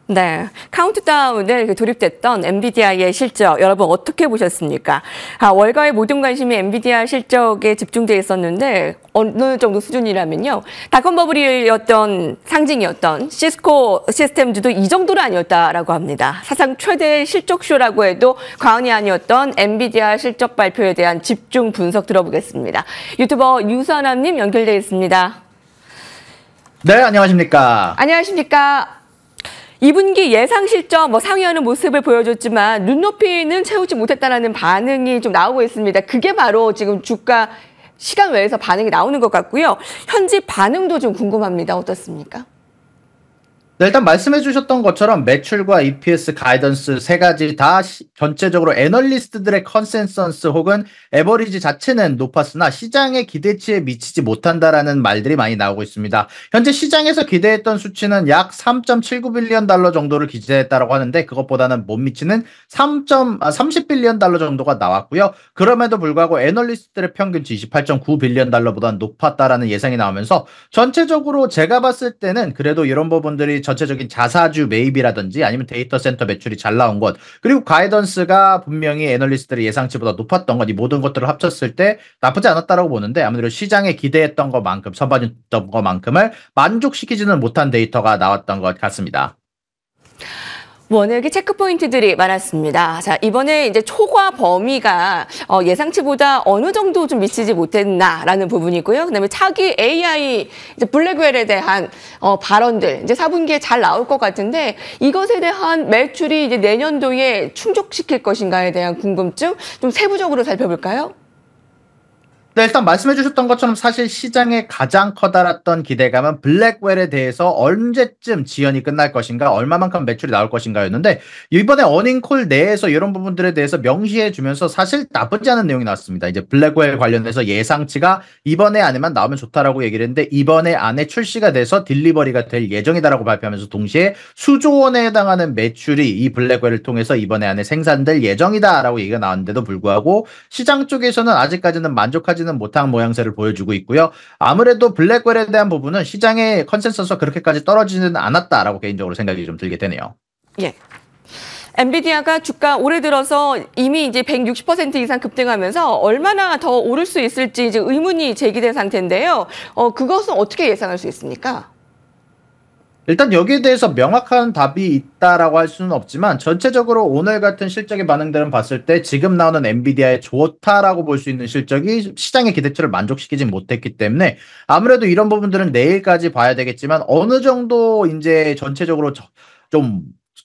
네, 카운트다운에 돌입됐던 엔비디아의 실적, 여러분 어떻게 보셨습니까? 월가의 모든 관심이 엔비디아 실적에 집중돼 있었는데 어느 정도 수준이라면요. 닷컴 버블이었던 상징이었던 시스코 시스템즈도 이 정도는 아니었다라고 합니다. 사상 최대의 실적쇼라고 해도 과언이 아니었던 엔비디아 실적 발표에 대한 집중 분석 들어보겠습니다. 유튜버 유선암님 연결돼 있습니다. 네, 안녕하십니까? 안녕하십니까? 2분기 예상 실적 상회하는 모습을 보여줬지만 눈높이는 채우지 못했다는 반응이 좀 나오고 있습니다. 그게 바로 지금 주가 시간 외에서 반응이 나오는 것 같고요. 현지 반응도 좀 궁금합니다. 어떻습니까? 네, 일단 말씀해 주셨던 것처럼 매출과 EPS 가이던스 세 가지 다 전체적으로 애널리스트들의 컨센서스 혹은 에버리지 자체는 높았으나 시장의 기대치에 미치지 못한다라는 말들이 많이 나오고 있습니다. 현재 시장에서 기대했던 수치는 약 3.79빌리언 달러 정도를 기대했다고 하는데 그것보다는 못 미치는 30빌리언 달러 정도가 나왔고요. 그럼에도 불구하고 애널리스트들의 평균치 28.9빌리언 달러보다 높았다라는 예상이 나오면서 전체적으로 제가 봤을 때는 그래도 이런 부분들이 전체적인 자사주 매입이라든지 아니면 데이터 센터 매출이 잘 나온 것 그리고 가이던스가 분명히 애널리스트들의 예상치보다 높았던 것 이 모든 것들을 합쳤을 때 나쁘지 않았다라고 보는데 아무래도 시장에 기대했던 것만큼 선반영했던 것만큼을 만족시키지는 못한 데이터가 나왔던 것 같습니다. 워낙에 체크 포인트들이 많았습니다. 자, 이번에 이제 초과 범위가 예상치보다 어느 정도 좀 미치지 못했나라는 부분이고요. 그다음에 차기 AI 이제 블랙웰에 대한 발언들 이제 4분기에 잘 나올 것 같은데 이것에 대한 매출이 이제 내년도에 충족시킬 것인가에 대한 궁금증 좀 세부적으로 살펴볼까요? 네, 일단 말씀해 주셨던 것처럼 사실 시장의 가장 커다랐던 기대감은 블랙웰에 대해서 언제쯤 지연이 끝날 것인가, 얼마만큼 매출이 나올 것인가였는데 이번에 어닝콜 내에서 이런 부분들에 대해서 명시해 주면서 사실 나쁘지 않은 내용이 나왔습니다. 이제 블랙웰 관련해서 예상치가 이번에 안에만 나오면 좋다라고 얘기를 했는데 이번에 안에 출시가 돼서 딜리버리가 될 예정이다라고 발표하면서 동시에 수조 원에 해당하는 매출이 이 블랙웰을 통해서 이번에 안에 생산될 예정이다라고 얘기가 나왔는데도 불구하고 시장 쪽에서는 아직까지는 만족하지 못한 모양새를 보여주고 있고요. 아무래도 블랙웰에 대한 부분은 시장의 컨센서스가 그렇게까지 떨어지는 않았다라고 개인적으로 생각이 좀 들게 되네요. 예. 엔비디아가 주가 올해 들어서 이미 이제 160% 이상 급등하면서 얼마나 더 오를 수 있을지 이제 의문이 제기된 상태인데요. 그것은 어떻게 예상할 수 있습니까? 일단 여기에 대해서 명확한 답이 있다라고 할 수는 없지만 전체적으로 오늘 같은 실적의 반응들은 봤을 때 지금 나오는 엔비디아의 좋다라고 볼 수 있는 실적이 시장의 기대치를 만족시키지 못했기 때문에 아무래도 이런 부분들은 내일까지 봐야 되겠지만 어느 정도 이제 전체적으로 좀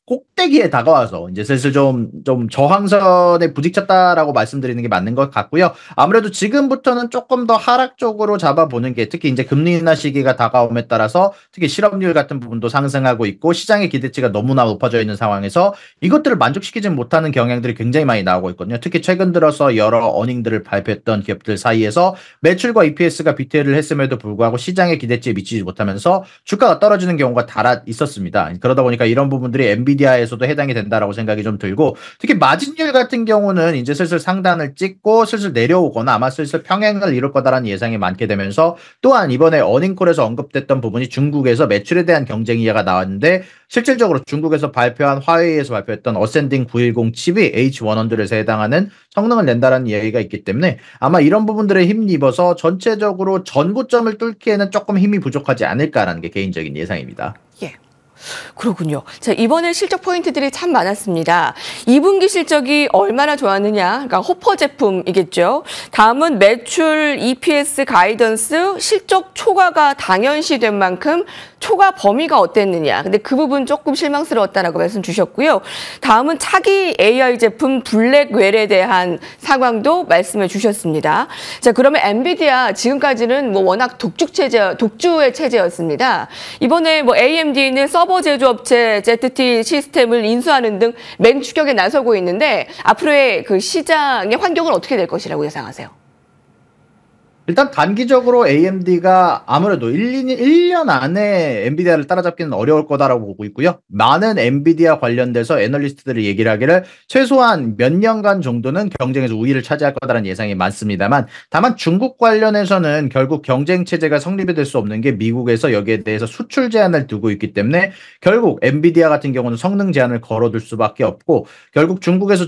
꼭대기에 다가와서 이제 슬슬 좀 저항선에 부딪혔다라고 말씀드리는 게 맞는 것 같고요. 아무래도 지금부터는 조금 더 하락 쪽으로 잡아보는 게 특히 이제 금리 인하 시기가 다가옴에 따라서 특히 실업률 같은 부분도 상승하고 있고 시장의 기대치가 너무나 높아져 있는 상황에서 이것들을 만족시키지 못하는 경향들이 굉장히 많이 나오고 있거든요. 특히 최근 들어서 여러 어닝들을 발표했던 기업들 사이에서 매출과 EPS가 비트를 했음에도 불구하고 시장의 기대치에 미치지 못하면서 주가가 떨어지는 경우가 달아 있었습니다. 그러다 보니까 이런 부분들이 엔비디아에서도 해당이 된다라고 생각이 좀 들고 특히 마진율 같은 경우는 이제 슬슬 상단을 찍고 슬슬 내려오거나 아마 슬슬 평행을 이룰 거다라는 예상이 많게 되면서 또한 이번에 어닝콜에서 언급됐던 부분이 중국에서 매출에 대한 경쟁 이야기가 나왔는데 실질적으로 중국에서 발표한 화웨이에서 발표했던 어센딩 910 칩이 H100에서 해당하는 성능을 낸다라는 이야기가 있기 때문에 아마 이런 부분들에 힘입어서 전체적으로 전고점을 뚫기에는 조금 힘이 부족하지 않을까라는 게 개인적인 예상입니다. 예. 그렇군요. 자, 이번에 실적 포인트들이 참 많았습니다. 2분기 실적이 얼마나 좋았느냐, 그러니까 호퍼 제품이겠죠. 다음은 매출, EPS 가이던스, 실적 초과가 당연시된 만큼 초과 범위가 어땠느냐. 근데 그 부분 조금 실망스러웠다라고 말씀 주셨고요. 다음은 차기 AI 제품 블랙웰에 대한 상황도 말씀해 주셨습니다. 자, 그러면 엔비디아 지금까지는 워낙 독주의 체제였습니다. 이번에 AMD는 서버 제조업체 ZT 시스템을 인수하는 등 맹추격에 나서고 있는데 앞으로의 그 시장의 환경은 어떻게 될 것이라고 예상하세요? 일단 단기적으로 AMD가 아무래도 1년 안에 엔비디아를 따라잡기는 어려울 거다라고 보고 있고요. 많은 엔비디아 관련돼서 애널리스트들이 얘기를 하기를 최소한 몇 년간 정도는 경쟁에서 우위를 차지할 거다라는 예상이 많습니다만, 다만 중국 관련해서는 결국 경쟁 체제가 성립이 될 수 없는 게 미국에서 여기에 대해서 수출 제한을 두고 있기 때문에 결국 엔비디아 같은 경우는 성능 제한을 걸어둘 수밖에 없고, 결국 중국에서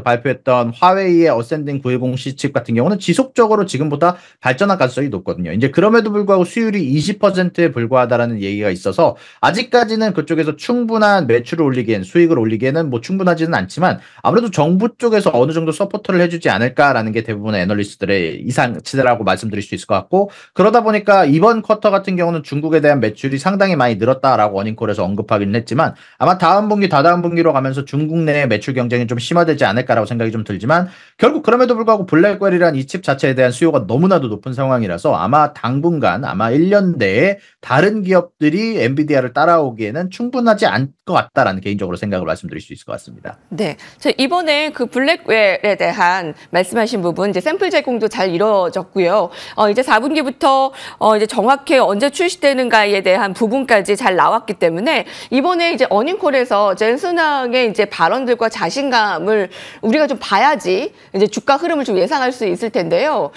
발표했던 화웨이의 어센딩 910C 칩 같은 경우는 지속적으로 지금보다 발전할 가능성이 높거든요. 이제 그럼에도 불구하고 수율이 20%에 불과하다라는 얘기가 있어서 아직까지는 그쪽에서 충분한 매출을 올리기엔, 수익을 올리기에는 뭐 충분하지는 않지만 아무래도 정부 쪽에서 어느 정도 서포트를 해주지 않을까라는 게 대부분의 애널리스트들의 이상치라고 말씀드릴 수 있을 것 같고, 그러다 보니까 이번 쿼터 같은 경우는 중국에 대한 매출이 상당히 많이 늘었다라고 어닝콜에서 언급하기는 했지만, 아마 다음 분기, 다다음 분기로 가면서 중국 내 매출 경쟁이 좀 심화되지 않을까라고 생각이 좀 들지만, 결국 그럼에도 불구하고 블랙웰이란 이 칩 자체에 대한 수요가 너무나도 높은 상황이라서 아마 당분간, 아마 1년 내에 다른 기업들이 엔비디아를 따라오기에는 충분하지 않을 것 같다라는 개인적으로 생각을 말씀드릴 수 있을 것 같습니다. 네. 이번에 그 블랙웰에 대한 말씀하신 부분, 이제 샘플 제공도 잘 이루어졌고요. 이제 4분기부터 이제 정확히 언제 출시되는가에 대한 부분까지 잘 나왔기 때문에 이번에 이제 어닝콜에서 젠슨왕의 이제 발언들과 자신감을 우리가 좀 봐야지 이제 주가 흐름을 좀 예상할 수 있을 텐데요.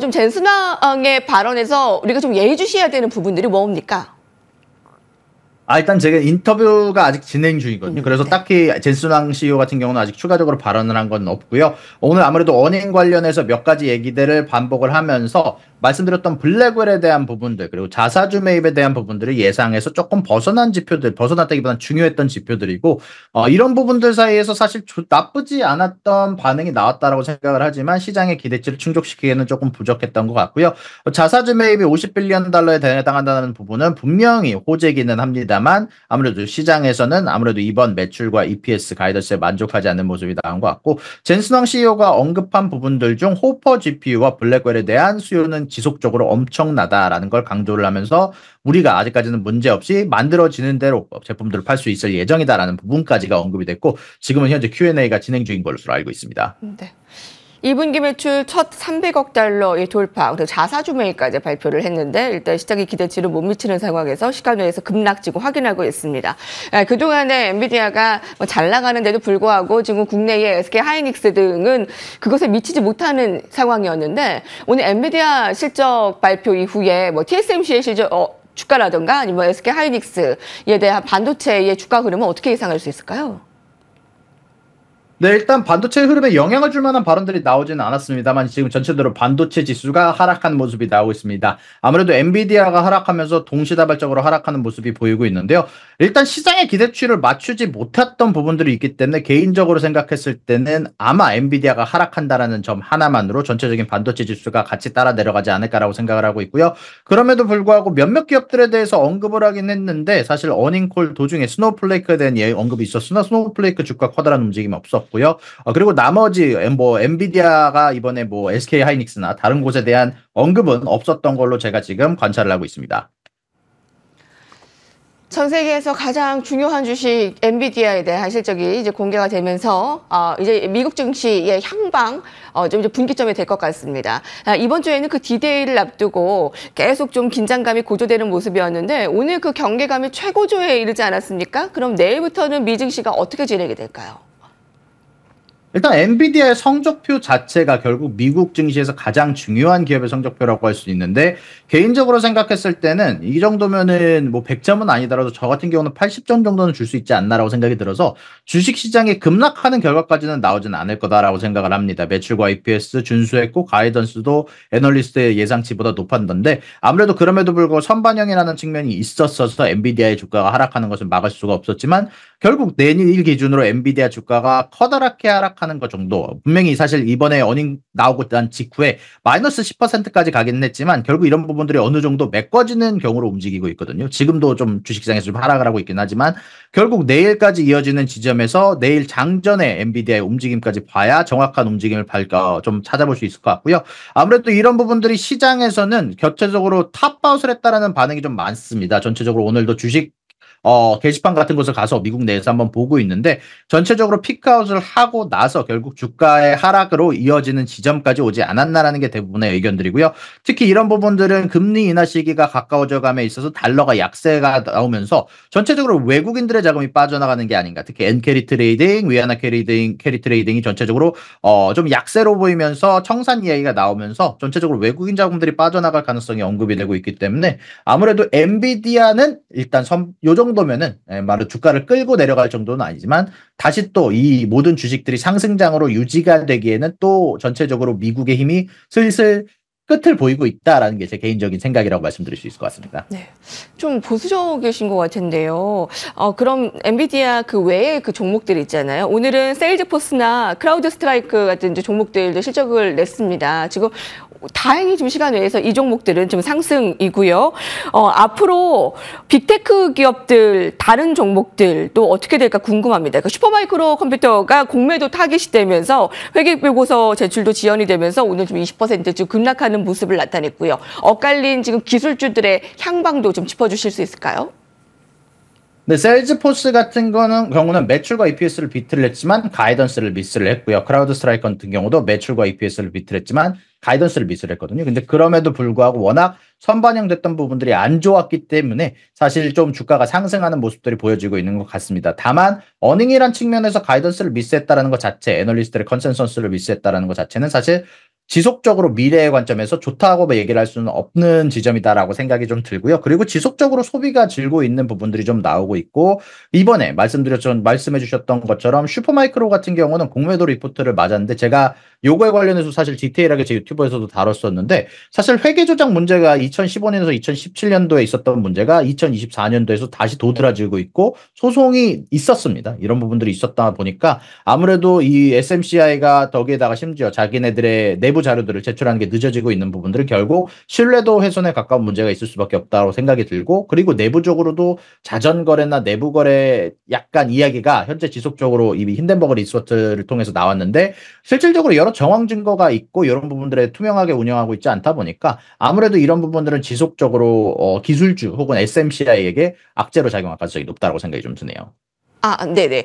좀 젠슨왕의 발언에서 우리가 좀 예의주시해야 되는 부분들이 뭡니까? 일단 제가 인터뷰가 아직 진행 중이거든요. 그래서 네. 딱히 젠슨왕 CEO 같은 경우는 아직 추가적으로 발언을 한 건 없고요. 오늘 아무래도 어닝 관련해서 몇 가지 얘기들을 반복을 하면서 말씀드렸던 블랙웰에 대한 부분들, 그리고 자사주 매입에 대한 부분들을 예상해서 조금 벗어난 지표들, 벗어났다기보다는 중요했던 지표들이고, 이런 부분들 사이에서 사실 나쁘지 않았던 반응이 나왔다라고 생각을 하지만 시장의 기대치를 충족시키기에는 조금 부족했던 것 같고요. 자사주 매입이 50빌리언 달러에 해당한다는 부분은 분명히 호재기는 합니다만, 아무래도 시장에서는 아무래도 이번 매출과 EPS 가이던스에 만족하지 않는 모습이 나온 것 같고, 젠슨왕 CEO가 언급한 부분들 중 호퍼 GPU와 블랙웰에 대한 수요는 지속적으로 엄청나다라는 걸 강조를 하면서 우리가 아직까지는 문제없이 만들어지는 대로 제품들을 팔 수 있을 예정이다라는 부분까지가 언급이 됐고, 지금은 현재 Q&A가 진행 중인 것으로 알고 있습니다. 네. 2분기 매출 첫 300억 달러의 돌파, 그리고 자사주 매입까지 발표를 했는데 일단 시장의 기대치를 못 미치는 상황에서 시가총액에서 급락지고 확인하고 있습니다. 그동안에 엔비디아가 잘 나가는데도 불구하고 지금 국내의 SK 하이닉스 등은 그것에 미치지 못하는 상황이었는데, 오늘 엔비디아 실적 발표 이후에 TSMC의 주가라든가 아니면 SK 하이닉스에 대한 반도체의 주가 흐름은 어떻게 예상할 수 있을까요? 네, 일단 반도체 흐름에 영향을 줄 만한 발언들이 나오지는 않았습니다만 지금 전체적으로 반도체 지수가 하락한 모습이 나오고 있습니다. 아무래도 엔비디아가 하락하면서 동시다발적으로 하락하는 모습이 보이고 있는데요. 일단 시장의 기대치를 맞추지 못했던 부분들이 있기 때문에 개인적으로 생각했을 때는 아마 엔비디아가 하락한다라는 점 하나만으로 전체적인 반도체 지수가 같이 따라 내려가지 않을까라고 생각을 하고 있고요. 그럼에도 불구하고 몇몇 기업들에 대해서 언급을 하긴 했는데 사실 어닝콜 도중에 스노우플레이크에 대한 언급이 있었으나 스노우플레이크 주가 커다란 움직임이 없었고요. 그리고 나머지 엔비디아가 이번에 SK 하이닉스나 다른 곳에 대한 언급은 없었던 걸로 제가 지금 관찰을 하고 있습니다. 전 세계에서 가장 중요한 주식 엔비디아에 대한 실적이 이제 공개가 되면서 이제 미국 증시의 향방 좀 이제 분기점이 될 것 같습니다. 이번 주에는 그 디데이를 앞두고 계속 좀 긴장감이 고조되는 모습이었는데 오늘 그 경계감이 최고조에 이르지 않았습니까? 그럼 내일부터는 미 증시가 어떻게 진행이 될까요? 일단 엔비디아의 성적표 자체가 결국 미국 증시에서 가장 중요한 기업의 성적표라고 할 수 있는데, 개인적으로 생각했을 때는 이 정도면은 100점은 아니더라도 저 같은 경우는 80점 정도는 줄 수 있지 않나라고 생각이 들어서 주식시장이 급락하는 결과까지는 나오진 않을 거다라고 생각을 합니다. 매출과 EPS 준수했고 가이던스도 애널리스트의 예상치보다 높았는데, 아무래도 그럼에도 불구하고 선반영이라는 측면이 있었어서 엔비디아의 주가가 하락하는 것을 막을 수가 없었지만, 결국 내일 기준으로 엔비디아 주가가 커다랗게 하락하는 것 정도, 분명히 사실 이번에 어닝 나오고 난 직후에 마이너스 10%까지 가기는 했지만 결국 이런 부분들이 어느 정도 메꿔지는 경우로 움직이고 있거든요. 지금도 좀 주식시장에서 좀 하락을 하고 있긴 하지만 결국 내일까지 이어지는 지점에서 내일 장전에 엔비디아의 움직임까지 봐야 정확한 움직임을 좀 찾아볼 수 있을 것 같고요. 아무래도 이런 부분들이 시장에서는 격체적으로 탑아웃을 했다라는 반응이 좀 많습니다. 전체적으로 오늘도 주식 게시판 같은 곳을 가서 미국 내에서 한번 보고 있는데 전체적으로 피크아웃을 하고 나서 결국 주가의 하락으로 이어지는 지점까지 오지 않았나라는 게 대부분의 의견들이고요. 특히 이런 부분들은 금리 인하 시기가 가까워져 감에 있어서 달러가 약세가 나오면서 전체적으로 외국인들의 자금이 빠져나가는 게 아닌가. 특히 엔캐리 트레이딩, 위안화 캐리 트레이딩이 전체적으로 좀 약세로 보이면서 청산 이야기가 나오면서 전체적으로 외국인 자금들이 빠져나갈 가능성이 언급이 되고 있기 때문에 아무래도 엔비디아는 일단 요 정도면은 말로 주가를 끌고 내려갈 정도는 아니지만 다시 또 이 모든 주식들이 상승장으로 유지가 되기에는 또 전체적으로 미국의 힘이 슬슬 끝을 보이고 있다라는 게 제 개인적인 생각이라고 말씀드릴 수 있을 것 같습니다. 네, 좀 보수적이신 것 같은데요. 그럼 엔비디아 그 외에 그 종목들 있잖아요. 오늘은 세일즈포스나 크라우드 스트라이크 같은 이제 종목들도 실적을 냈습니다. 지금 다행히 좀 시간 외에서 이 종목들은 좀 상승이고요. 앞으로 빅테크 기업들 다른 종목들도 어떻게 될까 궁금합니다. 그러니까 슈퍼마이크로 컴퓨터가 공매도 타깃이 되면서 회계보고서 제출도 지연이 되면서 오늘 좀 20%쯤 급락하는 모습을 나타냈고요. 엇갈린 지금 기술주들의 향방도 좀 짚어주실 수 있을까요? 네, 세일즈포스 같은 경우는 매출과 EPS를 비트를 했지만 가이던스를 미스를 했고요. 크라우드 스트라이크 같은 경우도 매출과 EPS를 비트를 했지만 가이던스를 미스를 했거든요. 근데 그럼에도 불구하고 워낙 선반영됐던 부분들이 안 좋았기 때문에 사실 좀 주가가 상승하는 모습들이 보여지고 있는 것 같습니다. 다만 어닝이란 측면에서 가이던스를 미스했다라는 것 자체, 애널리스트의 컨센서스를 미스했다라는 것 자체는 사실 지속적으로 미래의 관점에서 좋다고 얘기를 할 수는 없는 지점이다라고 생각이 좀 들고요. 그리고 지속적으로 소비가 줄고 있는 부분들이 좀 나오고 있고 이번에 말씀해 주셨던 것처럼 슈퍼마이크로 같은 경우는 공매도 리포트를 맞았는데 제가 요거에 관련해서 사실 디테일하게 제 유튜브에서도 다뤘었는데 사실 회계 조작 문제가 2015년에서 2017년도에 있었던 문제가 2024년도에서 다시 도드라지고 있고 소송이 있었습니다. 이런 부분들이 있었다 보니까 아무래도 이 SMCI가 거기에다가 심지어 자기네들의 내부 자료들을 제출하는 게 늦어지고 있는 부분들은 결국 신뢰도 훼손에 가까운 문제가 있을 수밖에 없다고 생각이 들고 그리고 내부적으로도 자전거래나 내부거래 약간 이야기가 현재 지속적으로 이 힌덴버거 리소트를 통해서 나왔는데 실질적으로 여러 정황 증거가 있고 이런 부분들에 투명하게 운영하고 있지 않다 보니까 아무래도 이런 부분들은 지속적으로 기술주 혹은 SMCI에게 악재로 작용할 가능성이 높다고 생각이 좀 드네요. 네네.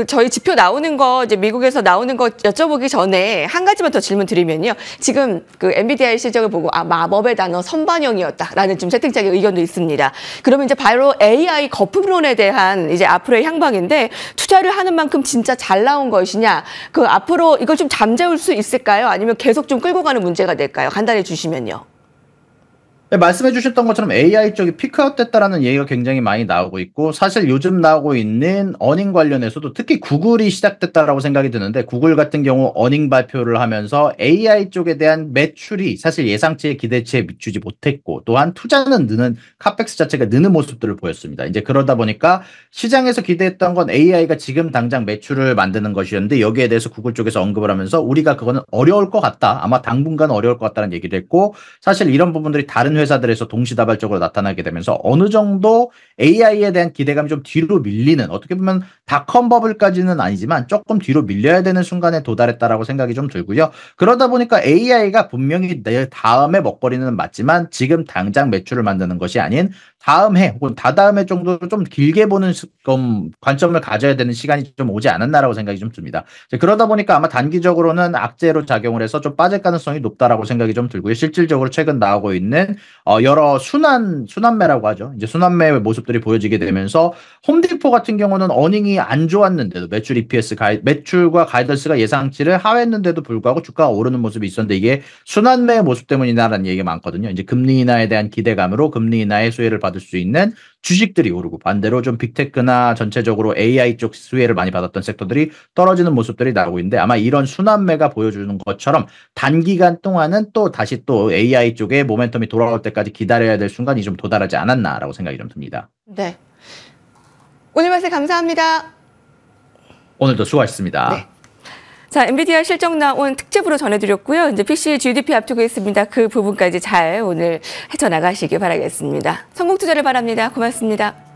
저희 지표 나오는 거, 이제 미국에서 나오는 거 여쭤보기 전에 한 가지만 더 질문 드리면요. 지금 그 엔비디아의 실적을 보고, 마법의 단어 선반영이었다라는 좀 채팅창의 의견도 있습니다. 그러면 이제 바로 AI 거품론에 대한 이제 앞으로의 향방인데, 투자를 하는 만큼 진짜 잘 나온 것이냐, 앞으로 이걸 좀 잠재울 수 있을까요? 아니면 계속 좀 끌고 가는 문제가 될까요? 간단히 주시면요. 네, 말씀해 주셨던 것처럼 AI 쪽이 피크아웃 됐다라는 얘기가 굉장히 많이 나오고 있고 사실 요즘 나오고 있는 어닝 관련해서도 특히 구글이 시작됐다라고 생각이 드는데 구글 같은 경우 어닝 발표를 하면서 AI 쪽에 대한 매출이 사실 예상치의 기대치에 미치지 못했고 또한 투자는 느는 카펙스 자체가 느는 모습들을 보였습니다. 이제 그러다 보니까 시장에서 기대했던 건 AI가 지금 당장 매출을 만드는 것이었는데 여기에 대해서 구글 쪽에서 언급을 하면서 우리가 그거는 어려울 것 같다. 아마 당분간 어려울 것 같다는 얘기를 했고 사실 이런 부분들이 다른 회사들에서 동시다발적으로 나타나게 되면서 어느 정도 AI에 대한 기대감이 좀 뒤로 밀리는 어떻게 보면 닷컴 버블까지는 아니지만 조금 뒤로 밀려야 되는 순간에 도달했다라고 생각이 좀 들고요. 그러다 보니까 AI가 분명히 내 다음에 먹거리는 맞지만 지금 당장 매출을 만드는 것이 아닌 다음 해 혹은 다다음 해 정도로 좀 길게 보는 관점을 가져야 되는 시간이 좀 오지 않았나라고 생각이 좀 듭니다. 그러다 보니까 아마 단기적으로는 악재로 작용을 해서 좀 빠질 가능성이 높다라고 생각이 좀 들고요. 실질적으로 최근 나오고 있는 여러 순환매라고 하죠. 이제 순환매 모습들이 보여지게 되면서 홈디포 같은 경우는 어닝이 안 좋았는데도 매출과 가이던스가 예상치를 하회했는데도 불구하고 주가가 오르는 모습이 있었는데 이게 순환매의 모습 때문이다라는 얘기가 많거든요. 이제 금리 인하에 대한 기대감으로 금리 인하의 수혜를 받을 수 있는 주식들이 오르고 반대로 좀 빅테크나 전체적으로 AI 쪽 수혜를 많이 받았던 섹터들이 떨어지는 모습들이 나오고 있는데 아마 이런 순환매가 보여주는 것처럼 단기간 동안은 또 다시 또 AI 쪽에 모멘텀이 돌아올 때까지 기다려야 될 순간이 좀 도달하지 않았나라고 생각이 좀 듭니다. 네. 오늘 말씀 감사합니다. 오늘도 수고하셨습니다. 네. 자, 엔비디아 실적 나온 특집으로 전해드렸고요. 이제 PC GDP 앞두고 있습니다. 그 부분까지 잘 오늘 헤쳐나가시기 바라겠습니다. 성공 투자를 바랍니다. 고맙습니다.